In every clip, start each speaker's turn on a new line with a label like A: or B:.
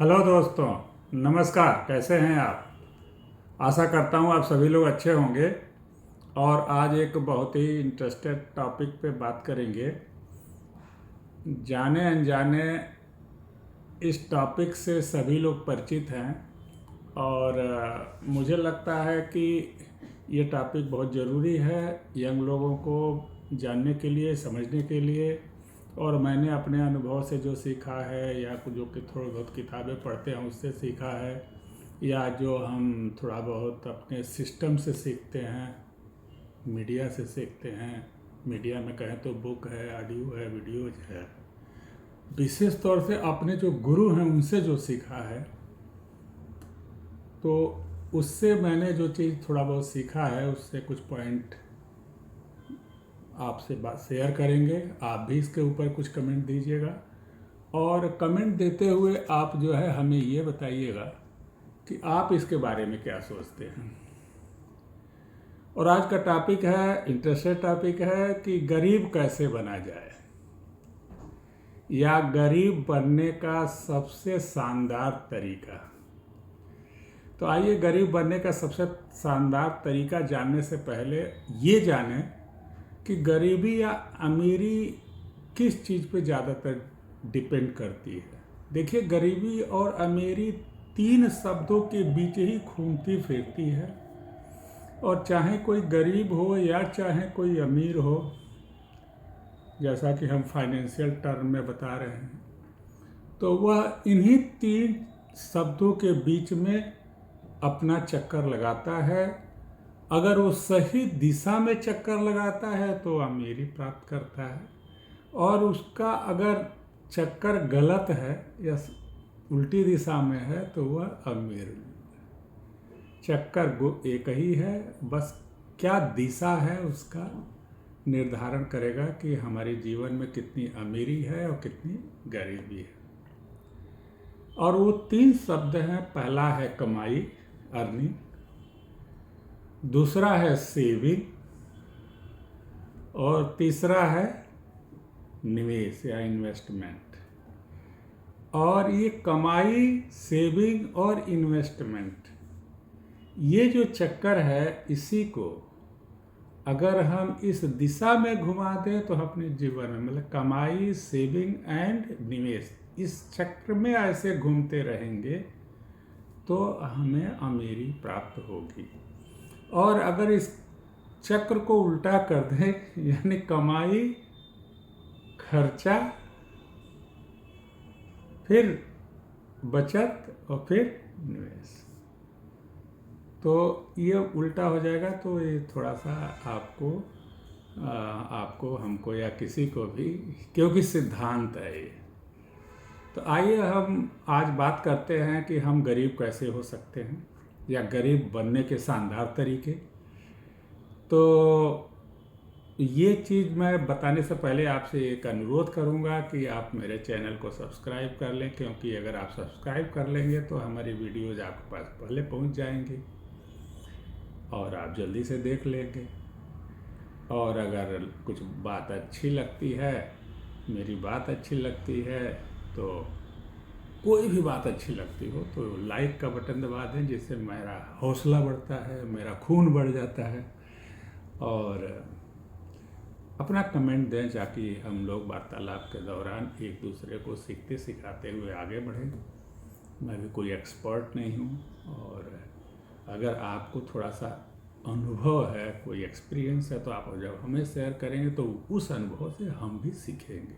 A: Hello दोस्तों, नमस्कार। कैसे हैं आप? आशा करता हूँ आप सभी लोग अच्छे होंगे। और आज एक बहुत ही इंटरेस्टेड टॉपिक पे बात करेंगे। जाने अनजाने इस टॉपिक से सभी लोग परिचित हैं और मुझे लगता है कि ये टॉपिक बहुत ज़रूरी है यंग लोगों को जानने के लिए, समझने के लिए। और मैंने अपने अनुभव से जो सीखा है या जो कि थोड़ी बहुत किताबें पढ़ते हैं उससे सीखा है, या जो हम थोड़ा बहुत अपने सिस्टम से सीखते हैं, मीडिया से सीखते हैं। मीडिया में कहें तो बुक है, ऑडियो है, वीडियोज है। विशेष तौर से अपने जो गुरु हैं उनसे जो सीखा है, तो उससे मैंने जो चीज़ थोड़ा बहुत सीखा है उससे कुछ पॉइंट आपसे बात शेयर करेंगे। आप भी इसके ऊपर कुछ कमेंट दीजिएगा, और कमेंट देते हुए आप जो है हमें ये बताइएगा कि आप इसके बारे में क्या सोचते हैं। और आज का टॉपिक है, इंटरेस्टेड टॉपिक है कि गरीब कैसे बना जाए, या गरीब बनने का सबसे शानदार तरीका। तो आइए, गरीब बनने का सबसे शानदार तरीका जानने से पहले ये जानें कि गरीबी या अमीरी किस चीज़ पे ज़्यादातर डिपेंड करती है। देखिए, गरीबी और अमीरी तीन शब्दों के बीच ही घूमती फिरती है। और चाहे कोई गरीब हो या चाहे कोई अमीर हो, जैसा कि हम फाइनेंशियल टर्म में बता रहे हैं, तो वह इन्हीं तीन शब्दों के बीच में अपना चक्कर लगाता है। अगर वो सही दिशा में चक्कर लगाता है तो अमीरी प्राप्त करता है, और उसका अगर चक्कर गलत है या उल्टी दिशा में है तो वह अमीर। चक्कर एक ही है, बस क्या दिशा है उसका निर्धारण करेगा कि हमारे जीवन में कितनी अमीरी है और कितनी गरीबी है। और वो तीन शब्द हैं। पहला है कमाई, अर्निंग। दूसरा है सेविंग, और तीसरा है निवेश या इन्वेस्टमेंट। और ये कमाई, सेविंग और इन्वेस्टमेंट, ये जो चक्कर है, इसी को अगर हम इस दिशा में घुमा दें तो अपने जीवन में, मतलब कमाई, सेविंग एंड निवेश, इस चक्र में ऐसे घूमते रहेंगे तो हमें अमीरी प्राप्त होगी। और अगर इस चक्र को उल्टा कर दें, यानी कमाई, खर्चा, फिर बचत और फिर निवेश, तो ये उल्टा हो जाएगा। तो ये थोड़ा सा आपको हमको या किसी को भी, क्योंकि सिद्धांत है ये। तो आइए हम आज बात करते हैं कि हम गरीब कैसे हो सकते हैं, या गरीब बनने के शानदार तरीके। तो ये चीज़ मैं बताने से पहले आपसे एक अनुरोध करूंगा कि आप मेरे चैनल को सब्सक्राइब कर लें, क्योंकि अगर आप सब्सक्राइब कर लेंगे तो हमारी वीडियोज़ आपके पास पहले पहुंच जाएंगी और आप जल्दी से देख लेंगे। और अगर कुछ बात अच्छी लगती है, मेरी बात अच्छी लगती है, तो कोई भी बात अच्छी लगती हो तो लाइक का बटन दबा दें, जिससे मेरा हौसला बढ़ता है, मेरा खून बढ़ जाता है। और अपना कमेंट दें ताकि हम लोग वार्तालाप के दौरान एक दूसरे को सीखते सिखाते हुए आगे बढ़ें। मैं भी कोई एक्सपर्ट नहीं हूँ, और अगर आपको थोड़ा सा अनुभव है, कोई एक्सपीरियंस है, तो आप जब हमें शेयर करेंगे तो उस अनुभव से हम भी सीखेंगे।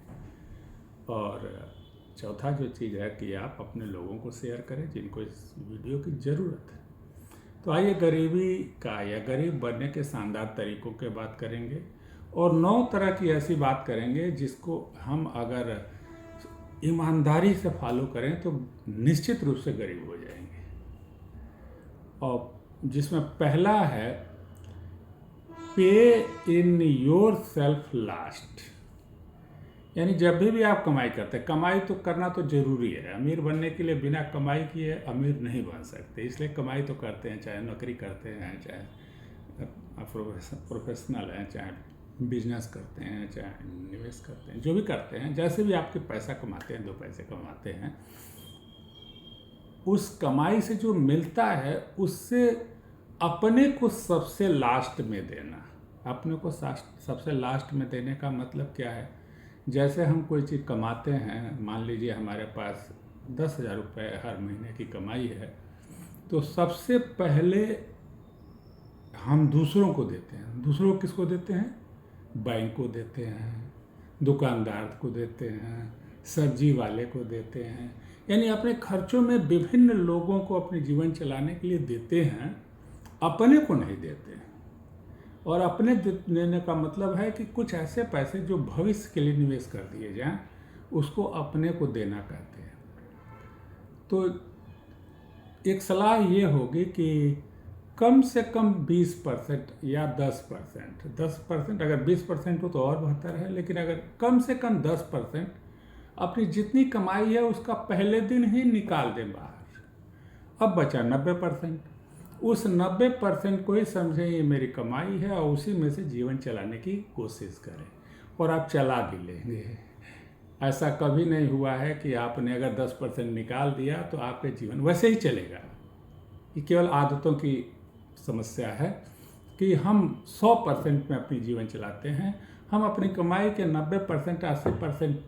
A: और चौथा जो चीज़ है कि आप अपने लोगों को शेयर करें जिनको इस वीडियो की ज़रूरत है। तो आइए, गरीबी का या गरीब बनने के शानदार तरीकों के बात करेंगे, और 9 तरह की ऐसी बात करेंगे जिसको हम अगर ईमानदारी से फॉलो करें तो निश्चित रूप से गरीब हो जाएंगे। और जिसमें पहला है पे इन योर सेल्फ लास्ट। यानी जब भी आप कमाई करते हैं, कमाई तो करना तो जरूरी है। अमीर बनने के लिए बिना कमाई किए अमीर नहीं बन सकते, इसलिए कमाई तो करते हैं, चाहे नौकरी करते हैं, चाहे प्रोफेशनल हैं, चाहे बिजनेस करते हैं, चाहे निवेश करते हैं, जो भी करते हैं, जैसे भी आपके पैसा कमाते हैं, 2 पैसे कमाते हैं, उस कमाई से जो मिलता है उससे अपने को सबसे लास्ट में देना। अपने को सबसे लास्ट में देने का मतलब क्या है? जैसे हम कोई चीज़ कमाते हैं, मान लीजिए हमारे पास 10,000 रुपये हर महीने की कमाई है, तो सबसे पहले हम दूसरों को देते हैं। दूसरों को किसको देते हैं? बैंक को देते हैं, दुकानदार को देते हैं, सब्जी वाले को देते हैं, यानी अपने खर्चों में विभिन्न लोगों को अपने जीवन चलाने के लिए देते हैं, अपने को नहीं देते हैं। और अपने देने का मतलब है कि कुछ ऐसे पैसे जो भविष्य के लिए निवेश कर दिए जाएं, उसको अपने को देना कहते हैं। तो एक सलाह ये होगी कि कम से कम 20% या 10%, 10%, अगर 20% हो तो और बेहतर है, लेकिन अगर कम से कम 10% अपनी जितनी कमाई है उसका पहले दिन ही निकाल दें बाहर। अब बचा 90%, उस 90% को ही समझें ये मेरी कमाई है और उसी में से जीवन चलाने की कोशिश करें, और आप चला भी लेंगे। ऐसा कभी नहीं हुआ है कि आपने अगर 10% निकाल दिया तो आपके जीवन वैसे ही चलेगा। ये केवल आदतों की समस्या है कि हम 100% में अपनी जीवन चलाते हैं। हम अपनी कमाई के 90%, 80%,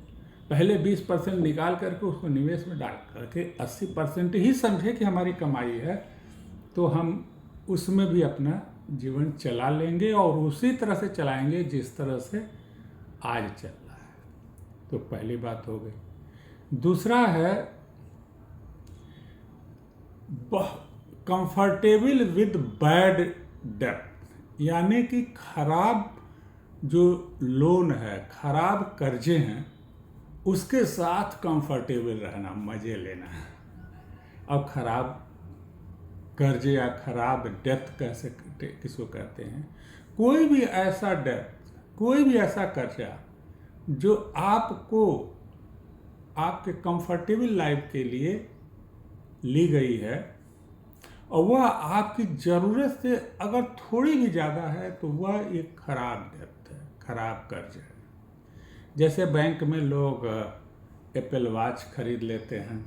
A: पहले 20% निकाल करके उसको निवेश में डाल करके 80% ही समझे कि हमारी कमाई है, तो हम उसमें भी अपना जीवन चला लेंगे और उसी तरह से चलाएंगे जिस तरह से आज चल रहा है। तो पहली बात हो गई। दूसरा है कंफर्टेबल विद बैड डेब्ट, यानी कि खराब जो लोन है, खराब कर्जे हैं, उसके साथ कंफर्टेबल रहना, मज़े लेना। अब खराब कर्जे या खराब डेब्ट कैसे किसको कहते हैं? कोई भी ऐसा डेब्ट, कोई भी ऐसा कर्जा जो आपको आपके कंफर्टेबल लाइफ के लिए ली गई है और वह आपकी ज़रूरत से अगर थोड़ी भी ज़्यादा है तो वह एक खराब डेब्ट है, खराब कर्ज है। जैसे बैंक में लोग एप्पल वॉच खरीद लेते हैं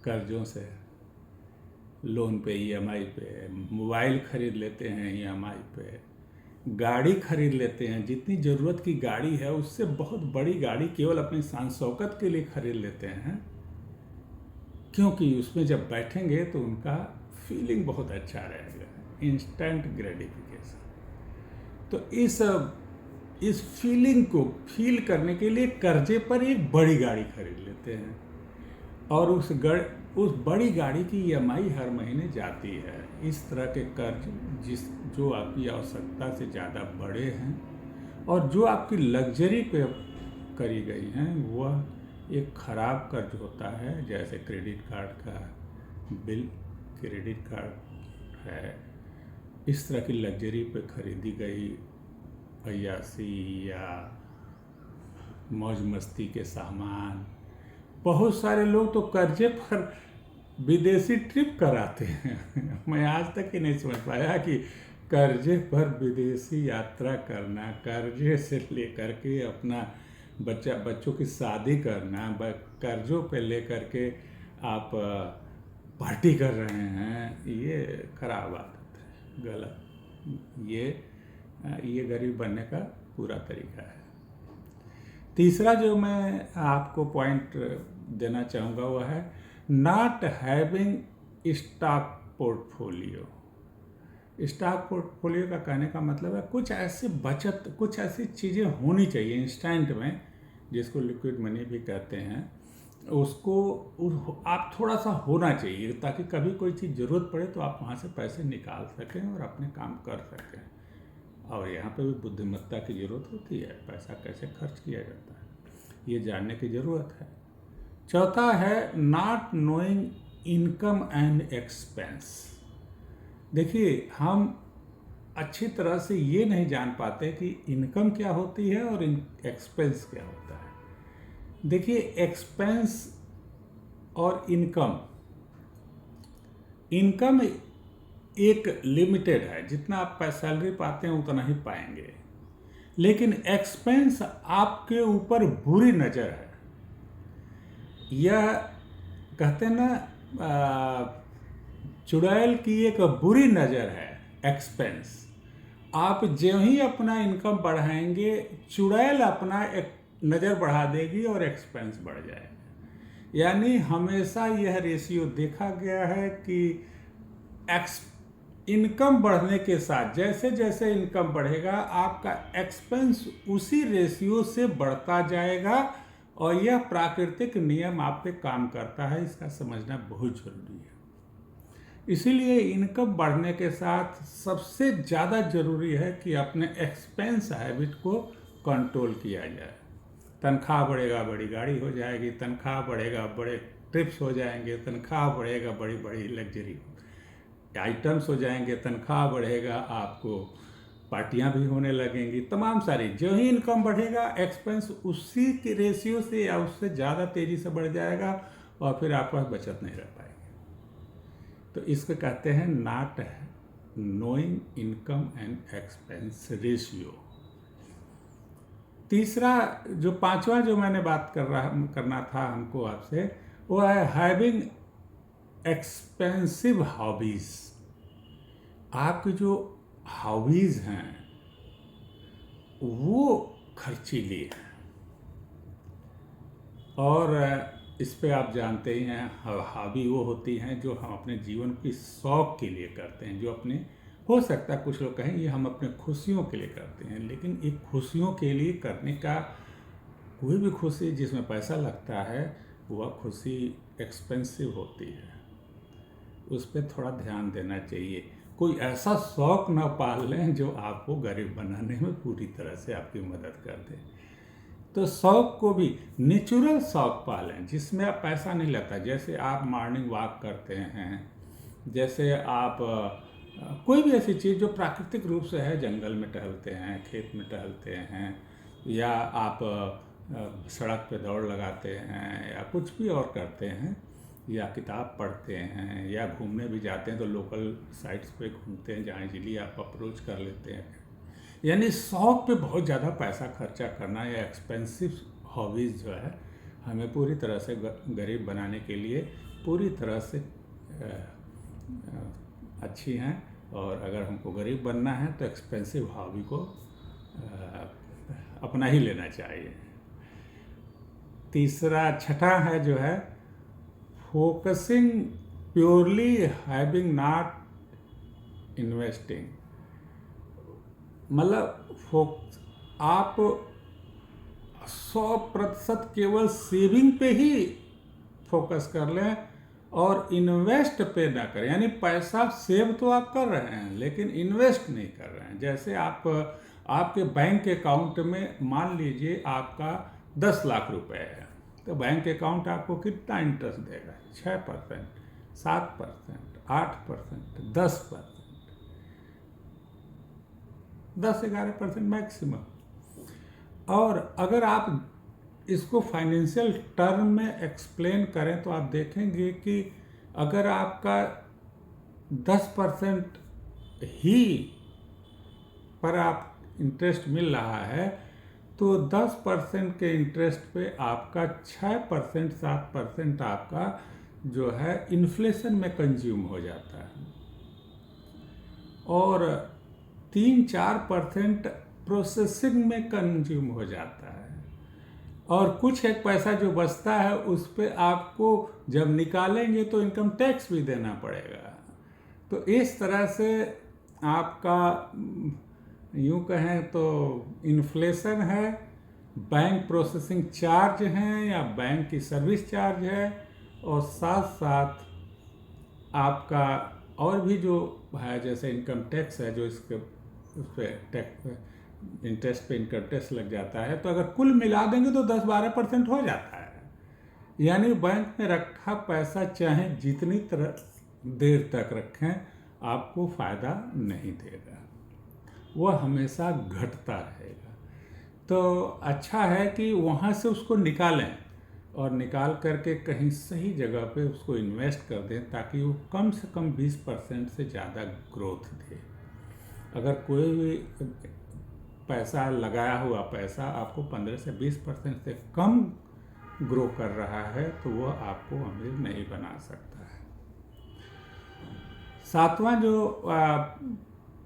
A: कर्जों से, लोन पे, ईएमआई पे, मोबाइल खरीद लेते हैं ईएमआई पे, गाड़ी खरीद लेते हैं, जितनी ज़रूरत की गाड़ी है उससे बहुत बड़ी गाड़ी केवल अपनी शान शौकत के लिए खरीद लेते हैं, क्योंकि उसमें जब बैठेंगे तो उनका फीलिंग बहुत अच्छा रहेगा, इंस्टेंट ग्रेटिफिकेशन। तो इस फीलिंग को फील करने के लिए कर्जे पर एक बड़ी गाड़ी खरीद लेते हैं और उस बड़ी गाड़ी की ईएमआई हर महीने जाती है। इस तरह के कर्ज जो आपकी आवश्यकता से ज़्यादा बड़े हैं और जो आपकी लग्जरी पे करी गई हैं, वह एक ख़राब कर्ज होता है। जैसे क्रेडिट कार्ड का बिल, क्रेडिट कार्ड है, इस तरह की लग्जरी पे खरीदी गई अय्यासी या मौज मस्ती के सामान। बहुत सारे लोग तो कर्जे पर विदेशी ट्रिप कराते हैं। मैं आज तक ही नहीं समझ पाया कि कर्जे पर विदेशी यात्रा करना, कर्जे से लेकर के अपना बच्चों की शादी करना, कर्जों पे लेकर के आप पार्टी कर रहे हैं, ये खराब आदत है, गलत। ये गरीब बनने का पूरा तरीका है। तीसरा जो मैं आपको पॉइंट देना चाहूँगा वह है not having stock portfolio. Stock portfolio का कहने का मतलब है कुछ ऐसी बचत, कुछ ऐसी चीज़ें होनी चाहिए इंस्टेंट में, जिसको लिक्विड मनी भी कहते हैं, उसको आप थोड़ा सा होना चाहिए ताकि कभी कोई चीज़ ज़रूरत पड़े तो आप वहाँ से पैसे निकाल सकें और अपने काम कर सकें। और यहाँ पे भी बुद्धिमत्ता की ज़रूरत होती है, पैसा कैसे खर्च किया जाता है ये जानने की ज़रूरत है। चौथा है not knowing income and expense. देखिए, हम अच्छी तरह से ये नहीं जान पाते कि इनकम क्या होती है और एक्सपेंस क्या होता है। देखिए, एक्सपेंस और इनकम एक लिमिटेड है, जितना आप सैलरी पाते हैं उतना ही पाएंगे, लेकिन एक्सपेंस आपके ऊपर बुरी नज़र है। यह कहते हैं ना, चुड़ैल की एक बुरी नज़र है एक्सपेंस। आप जो ही अपना इनकम बढ़ाएंगे, चुड़ैल अपना एक नज़र बढ़ा देगी और एक्सपेंस बढ़ जाएगा। यानी हमेशा यह रेशियो देखा गया है कि इनकम बढ़ने के साथ जैसे जैसे इनकम बढ़ेगा आपका एक्सपेंस उसी रेशियो से बढ़ता जाएगा, और यह प्राकृतिक नियम आप पे काम करता है, इसका समझना बहुत जरूरी है। इसीलिए इनकम बढ़ने के साथ सबसे ज़्यादा ज़रूरी है कि अपने एक्सपेंस हैबिट को कंट्रोल किया जाए। तनख्वाह बढ़ेगा बड़ी गाड़ी हो जाएगी, तनख्वाह बढ़ेगा बड़े ट्रिप्स हो जाएंगे, तनख्वाह बढ़ेगा बड़ी बड़ी लग्जरी आइटम्स हो जाएंगे, तनख्वाह बढ़ेगा आपको पार्टियां भी होने लगेंगी, तमाम सारी। जो ही इनकम बढ़ेगा एक्सपेंस उसी के रेशियो से या उससे ज़्यादा तेज़ी से बढ़ जाएगा, और फिर आपके पास बचत नहीं रह पाएगी। तो इसको कहते हैं not knowing income and expense ratio. तीसरा जो पांचवा जो मैंने बात करना था हमको आपसे, वो है हैविंग एक्सपेंसिव हॉबीज। आपकी जो हॉबीज हैं वो खर्चीली है, और इस पे आप जानते ही हैं हॉबी वो होती हैं जो हम अपने जीवन की शौक के लिए करते हैं, जो अपने हो सकता है कुछ लोग कहें ये हम अपने खुशियों के लिए करते हैं, लेकिन एक खुशियों के लिए करने का कोई भी खुशी जिसमें पैसा लगता है वह खुशी एक्सपेंसिव होती है, उस पर थोड़ा ध्यान देना चाहिए। कोई ऐसा शौक ना पाल लें जो आपको गरीब बनाने में पूरी तरह से आपकी मदद कर दे। तो शौक को भी नेचुरल शौक पालें जिसमें आप पैसा नहीं लगता। जैसे आप मॉर्निंग वॉक करते हैं, जैसे आप कोई भी ऐसी चीज़ जो प्राकृतिक रूप से है, जंगल में टहलते हैं, खेत में टहलते हैं, या आप सड़क पे दौड़ लगाते हैं, या कुछ भी और करते हैं, या किताब पढ़ते हैं, या घूमने भी जाते हैं तो लोकल साइट्स पे घूमते हैं जहाँ इजीली आप अप्रोच कर लेते हैं। यानी शौक पे बहुत ज़्यादा पैसा खर्चा करना या एक्सपेंसिव हॉबीज़ जो है हमें पूरी तरह से गरीब बनाने के लिए पूरी तरह से अच्छी हैं, और अगर हमको गरीब बनना है तो एक्सपेंसिव हॉबी को अपना ही लेना चाहिए। तीसरा छठा है जो है focusing purely having not investing. मतलब आप 100% केवल सेविंग पे ही फोकस कर लें और इन्वेस्ट पे ना करें। यानी पैसा सेव तो आप कर रहे हैं लेकिन इन्वेस्ट नहीं कर रहे हैं। जैसे आपके बैंक अकाउंट में मान लीजिए आपका 10 लाख रुपए है, तो बैंक अकाउंट आपको कितना इंटरेस्ट देगा? 6%, 7%, 8%, 10%, 10-11% मैक्सिमम। और अगर आप इसको फाइनेंशियल टर्म में एक्सप्लेन करें तो आप देखेंगे कि अगर आपका 10% ही पर आप इंटरेस्ट मिल रहा है तो 10% के इंटरेस्ट पे आपका 6%, 7% आपका जो है इन्फ्लेशन में कंज्यूम हो जाता है, और 3-4% प्रोसेसिंग में कंज्यूम हो जाता है, और कुछ एक पैसा जो बचता है उस पर आपको जब निकालेंगे तो इनकम टैक्स भी देना पड़ेगा। तो इस तरह से आपका यूँ कहें तो इन्फ्लेशन है, बैंक प्रोसेसिंग चार्ज हैं या बैंक की सर्विस चार्ज है, और साथ साथ आपका और भी जो है जैसे इनकम टैक्स है जो इसके उस पर टैक्स इंटरेस्ट पे इनकम टैक्स लग जाता है। तो अगर कुल मिला देंगे तो 10-12% हो जाता है। यानी बैंक में रखा पैसा चाहे जितनी देर तक रखें आपको फ़ायदा नहीं देगा, वह हमेशा घटता रहेगा। तो अच्छा है कि वहाँ से उसको निकालें और निकाल करके कहीं सही जगह पे उसको इन्वेस्ट कर दें ताकि वो कम से कम 20% से ज़्यादा ग्रोथ दे। अगर कोई भी पैसा लगाया हुआ पैसा आपको 15 से 20% से कम ग्रो कर रहा है तो वह आपको अमीर नहीं बना सकता है। सातवां जो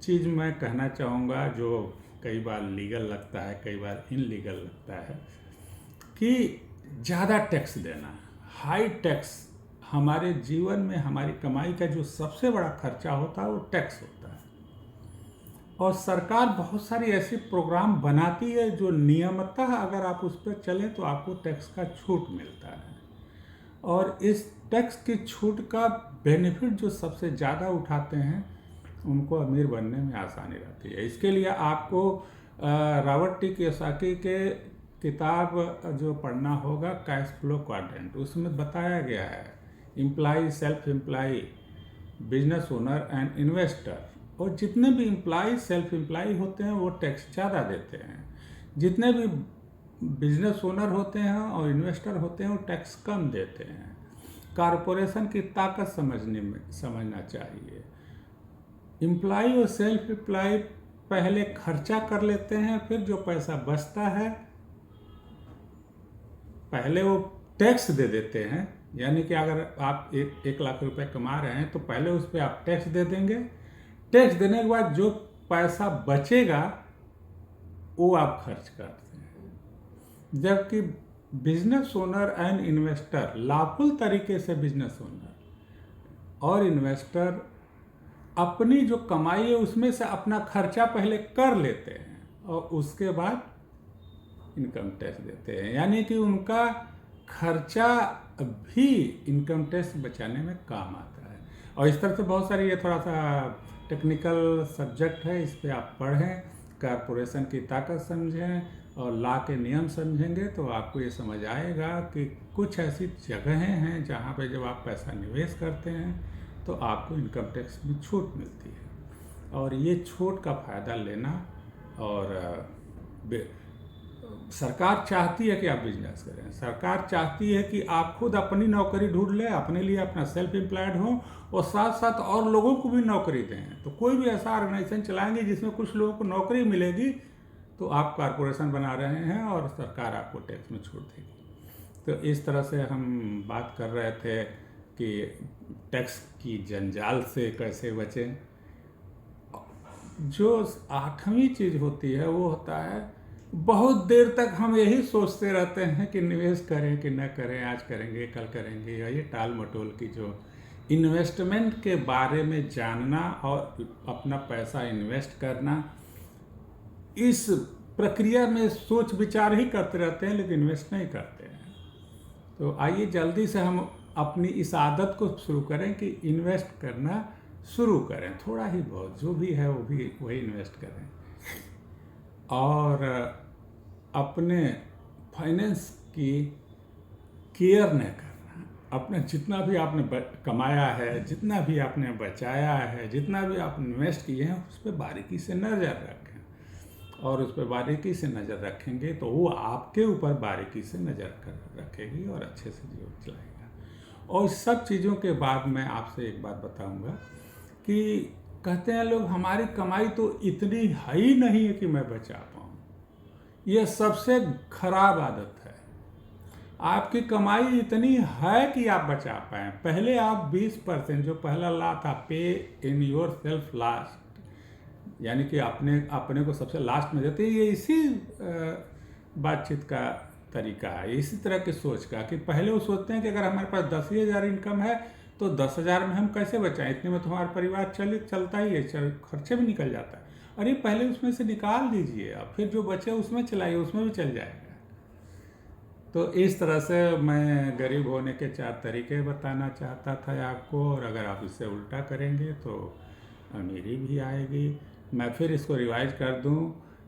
A: चीज़ मैं कहना चाहूँगा, जो कई बार लीगल लगता है, कई बार इनलीगल लगता है, कि ज़्यादा टैक्स देना, हाई टैक्स। हमारे जीवन में हमारी कमाई का जो सबसे बड़ा खर्चा होता है वो टैक्स होता है। और सरकार बहुत सारी ऐसी प्रोग्राम बनाती है जो नियमतः अगर आप उस पर चलें तो आपको टैक्स का छूट मिलता है। और इस टैक्स की छूट का बेनिफिट जो सबसे ज़्यादा उठाते हैं उनको अमीर बनने में आसानी रहती है। इसके लिए आपको रॉबर्ट टी कियोसाकी के किताब जो पढ़ना होगा, कैश फ्लो क्वाड्रेंट, उसमें बताया गया है employ, self employ, business owner and investor. और जितने भी एम्प्लॉय, सेल्फ एम्प्लॉय होते हैं वो टैक्स ज़्यादा देते हैं, जितने भी बिजनेस ओनर होते हैं और इन्वेस्टर होते हैं वो टैक्स कम देते हैं। कॉरपोरेशन की ताकत समझना चाहिए। एम्प्लॉय और सेल्फ एम्प्लॉय पहले खर्चा कर लेते हैं, फिर जो पैसा बचता है पहले वो टैक्स दे देते हैं। यानी कि अगर आप 1 लाख रुपए कमा रहे हैं तो पहले उस पर आप टैक्स दे देंगे। टैक्स देने के बाद जो पैसा बचेगा वो आप खर्च करते हैं। जबकि business owner and investor, lawful तरीके से बिजनेस ओनर और इन्वेस्टर अपनी जो कमाई है उसमें से अपना खर्चा पहले कर लेते हैं और उसके बाद इनकम टैक्स देते हैं। यानी कि उनका खर्चा भी इनकम टैक्स बचाने में काम आता है। और इस तरह से बहुत सारी, ये थोड़ा सा टेक्निकल सब्जेक्ट है, इस पर आप पढ़ें, कॉरपोरेशन की ताकत समझें और लॉ के नियम समझेंगे तो आपको ये समझ आएगा कि कुछ ऐसी जगहें हैं जहाँ पे जब आप पैसा निवेश करते हैं तो आपको इनकम टैक्स में छूट मिलती है। और ये छूट का फ़ायदा लेना, और सरकार चाहती है कि आप बिजनेस करें, सरकार चाहती है कि आप खुद अपनी नौकरी ढूंढ लें, अपने लिए अपना सेल्फ एम्प्लॉयड हो और साथ साथ और लोगों को भी नौकरी दें। तो कोई भी ऐसा ऑर्गेनाइजेशन चलाएंगे जिसमें कुछ लोगों को नौकरी मिलेगी तो आप कॉरपोरेशन बना रहे हैं और सरकार आपको टैक्स में छूट देगी। तो इस तरह से हम बात कर रहे थे कि टैक्स की जंजाल से कैसे बचें। जो 8वीं चीज़ होती है वो होता है, बहुत देर तक हम यही सोचते रहते हैं कि निवेश करें कि न करें, आज करेंगे कल करेंगे, या ये टाल मटोल की जो इन्वेस्टमेंट के बारे में जानना और अपना पैसा इन्वेस्ट करना, इस प्रक्रिया में सोच विचार ही करते रहते हैं लेकिन इन्वेस्ट नहीं करते हैं। तो आइए जल्दी से हम अपनी इस आदत को शुरू करें कि इन्वेस्ट करना शुरू करें, थोड़ा ही बहुत जो भी है वो भी वही इन्वेस्ट करें। और अपने फाइनेंस की केयर न करना, अपने जितना भी आपने कमाया है, जितना भी आपने बचाया है, जितना भी आप इन्वेस्ट किए हैं उस पर बारीकी से नज़र रखें। और उस पर बारीकी से नज़र रखेंगे तो वो आपके ऊपर बारीकी से नज़र रखेगी और अच्छे से जीवन चलाएगा। और इस सब चीज़ों के बाद मैं आपसे एक बात बताऊंगा कि कहते हैं लोग हमारी कमाई तो इतनी ही नहीं है कि मैं बचा पाऊँ। यह सबसे खराब आदत है। आपकी कमाई इतनी है कि आप बचा पाएँ। पहले आप 20%, जो पहला लॉ था, पे इन योर सेल्फ लास्ट, यानी कि अपने को सबसे लास्ट में देते हैं, ये इसी बातचीत का तरीका है, इसी तरह की सोच का कि पहले वो सोचते हैं कि अगर हमारे पास 10,000 इनकम है तो 10,000 में हम कैसे बचाएं, इतने में तो हमारा परिवार चलता ही है, खर्चे भी निकल जाता है। अरे पहले उसमें से निकाल दीजिए और फिर जो बचे उसमें चलाइए, उसमें भी चल जाएगा। तो इस तरह से मैं गरीब होने के 4 तरीके बताना चाहता था आपको, और अगर आप इससे उल्टा करेंगे तो अमीरी भी आएगी। मैं फिर इसको रिवाइज कर दूं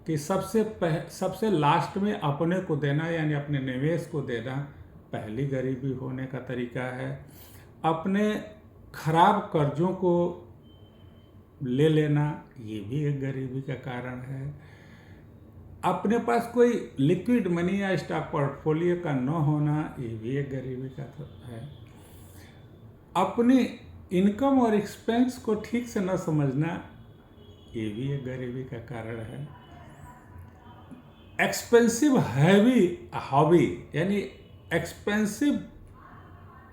A: कि सबसे लास्ट में अपने को देना, यानी अपने निवेश को देना, पहली गरीबी होने का तरीका है। अपने खराब कर्जों को ले लेना, ये भी एक गरीबी का कारण है। अपने पास कोई लिक्विड मनी या स्टॉक पोर्टफोलियो का न होना, ये भी एक गरीबी का है। अपनी इनकम और एक्सपेंस को ठीक से न समझना, ये भी एक गरीबी का कारण है। एक्सपेंसिव हैवी हॉबी, यानी एक्सपेंसिव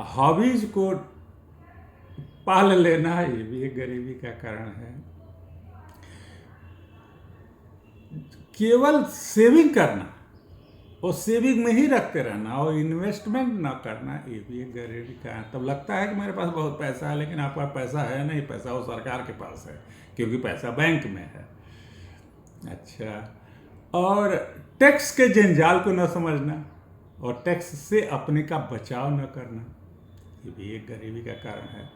A: हॉबीज को पाल लेना ये भी एक गरीबी का कारण है। केवल सेविंग करना और सेविंग में ही रखते रहना और इन्वेस्टमेंट ना करना ये भी एक गरीबी का है। तब लगता है कि मेरे पास बहुत पैसा है, लेकिन आपका पैसा है नहीं, पैसा वो सरकार के पास है, क्योंकि पैसा बैंक में है। अच्छा, और टैक्स के जंजाल को न समझना और टैक्स से अपने का बचाव न करना ये भी एक गरीबी का कारण है।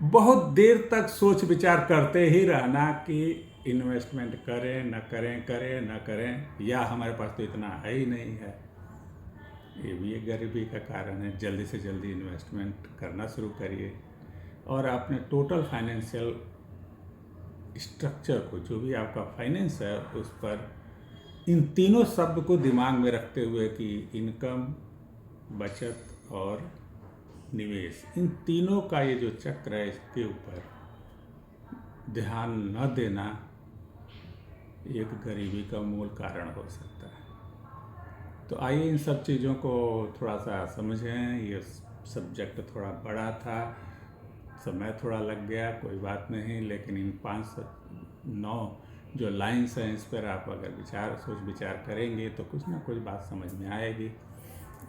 A: बहुत देर तक सोच विचार करते ही रहना कि इन्वेस्टमेंट करें न करें, करें न करें, या हमारे पास तो इतना है ही नहीं है, ये भी एक गरीबी का कारण है। जल्दी से जल्दी इन्वेस्टमेंट करना शुरू करिए और अपने टोटल फाइनेंशियल स्ट्रक्चर को, जो भी आपका फाइनेंस है, उस पर इन तीनों शब्द को दिमाग में रखते हुए कि इनकम, बचत और निवेश, इन तीनों का ये जो चक्र है, इसके ऊपर ध्यान न देना एक गरीबी का मूल कारण हो सकता है। तो आइए इन सब चीज़ों को थोड़ा सा समझें। ये सब्जेक्ट थोड़ा बड़ा था, समय थोड़ा लग गया, कोई बात नहीं, लेकिन इन 5-9 जो लाइन्स हैं, इस पर आप अगर सोच विचार करेंगे तो कुछ ना कुछ बात समझ में आएगी।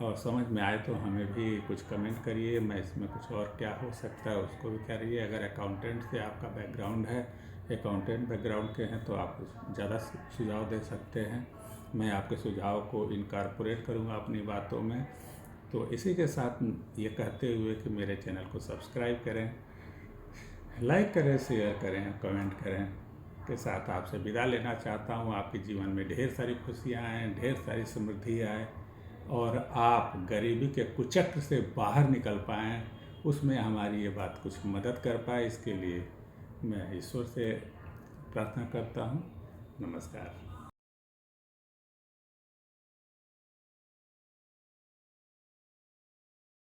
A: और समझ में आए तो हमें भी कुछ कमेंट करिए, मैं इसमें कुछ और क्या हो सकता है उसको भी करिए। अगर अकाउंटेंट से आपका बैकग्राउंड है, अकाउंटेंट बैकग्राउंड के हैं, तो आप ज़्यादा सुझाव दे सकते हैं। मैं आपके सुझाव को इनकॉर्पोरेट करूँगा अपनी बातों में। तो इसी के साथ ये कहते हुए कि मेरे चैनल को सब्सक्राइब करें, लाइक करें, शेयर करें, कमेंट करें के साथ आपसे विदा लेना चाहता हूँ। आपके जीवन में ढेर सारी खुशियाँ आएँ, ढेर सारी समृद्धि आए और आप गरीबी के कुचक्र से बाहर निकल पाएँ, उसमें हमारी ये बात कुछ मदद कर पाए, इसके लिए मैं ईश्वर से प्रार्थना करता हूँ। नमस्कार।